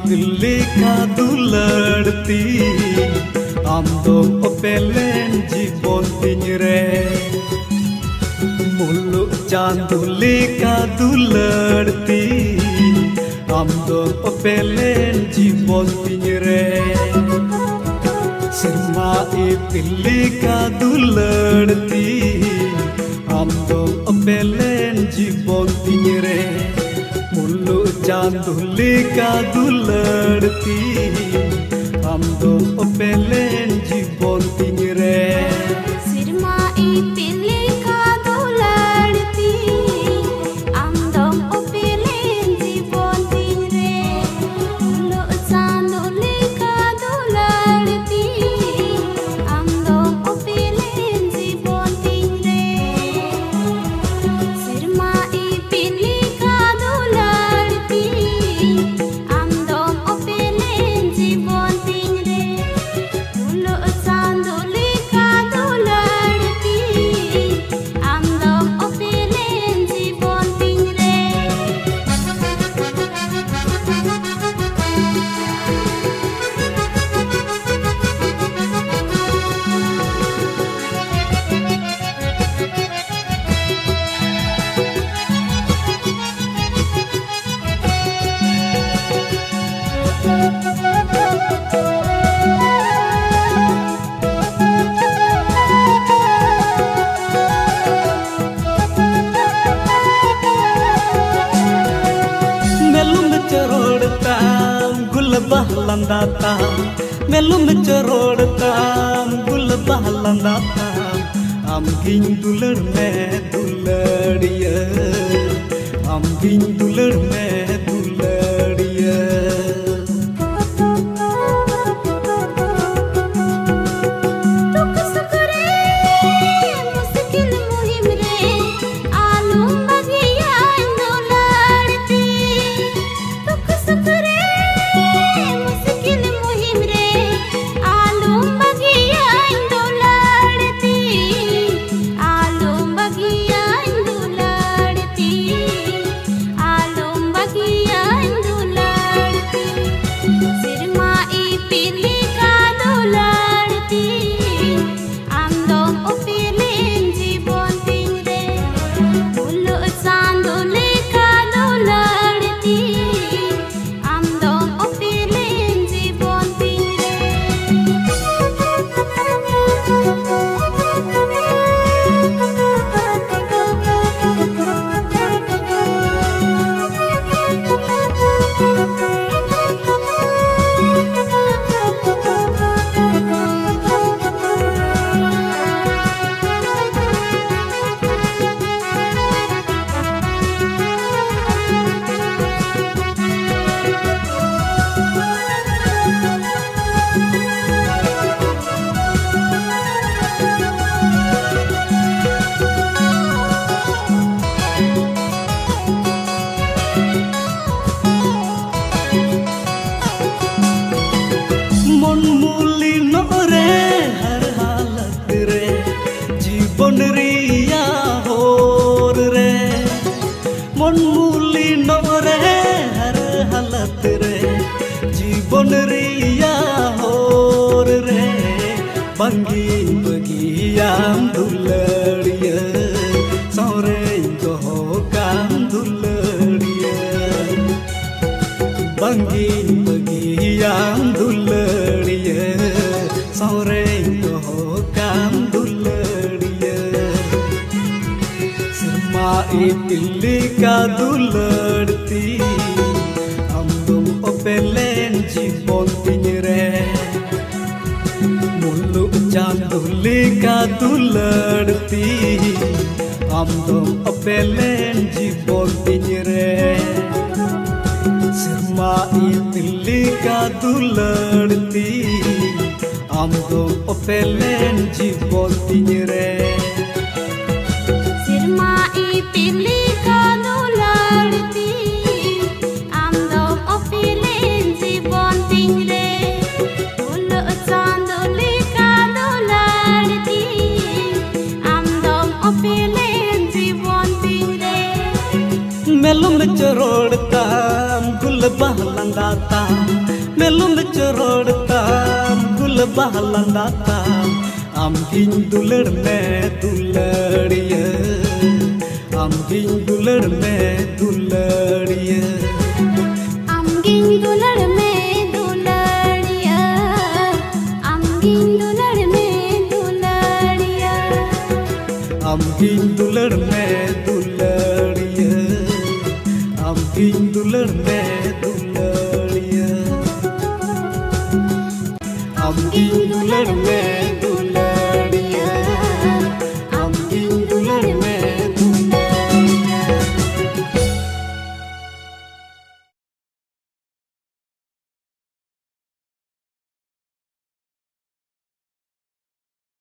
पिल्ली का दुलड़ती आम दो पेलेन जीवन तिंगरे मुल्लु चांदुली का दुलड़ती आम दो पेलेन जीवन तिंगरे सिरमा पिल्ली का दुलड़ती आम दो पेलेन जीवन तिंगरे मुल्लु चांदुली का दुलड़ती आम दो पेलेन जीवन तिंगरे सिरमा पिल्ली का दुलड़ती आम दो पेलेन जीवन तिंगरे मुल्लु चांदुली का दुलड़ती आम दो पेलेन जीवन तिंगरे सिरमा पिल्ली का दुलड़ती आम दो पेलेन जीवन तिंगरे मुल्लु चांदुली का दुलड़ती आम दो पेलेन जीवन तिंगरे मेलुम चरोड़ता गुल बहलंदाता मेलुम चरोड़ता गुल बहलंदाता आम गिन दुलड़ में दुलड़िया आम गिन दुलड़ में दुलड़िया दुख सुख रे मुश्किल मुहिम रे आलू बगिया दुलड़ती दुख सुख रे मुश्किल मुहिम रे आलू बगिया दुलड़ती आलू बगिया दुलड़ती आलू बगिया दुलड़ती सिरमा पिल्ली का दुलड़ती आम दो पेलेन जीवन तिंगरे मुल्लु चांदुली का दुलड़ती आम दो पेलेन जीवन मन मूली नोरे हर हालत रे जीवन रिया होर रे मन मूली नोरे हर हालत रे जीवन रिया होर रे बंगी बगियाम दुलड़िया सौरे गहो काम दुलड़िया बंगी बगियाम दुलड़िया सौरे गहो काम दुलड़िया सिरमा पिल्ली का दुलड़ती हम तुम पेलेन जीवन तिंगरे मुल्लु चांदुली का दुलड़ती हम तुम पेलेन जीवन तिंगरे सिरमा पिल्ली का दुलड़ती आम दो पेलेन जीवन तिंगरे सिरमा पिल्ली का दुलड़ती आम दो पेलेन जीवन तिंगरे मुल्लु चांदुली का दुलड़ती आम दो पेलेन जीवन तिंगरे मेलुम चरोड़ता गुल बहलंदाता bahalanda am ging dular me dulariya am ging dular me dulariya am ging dular me dulariya am ging dular me dulariya am ging dular me dulariya am ging dular me dulariya am ging dular me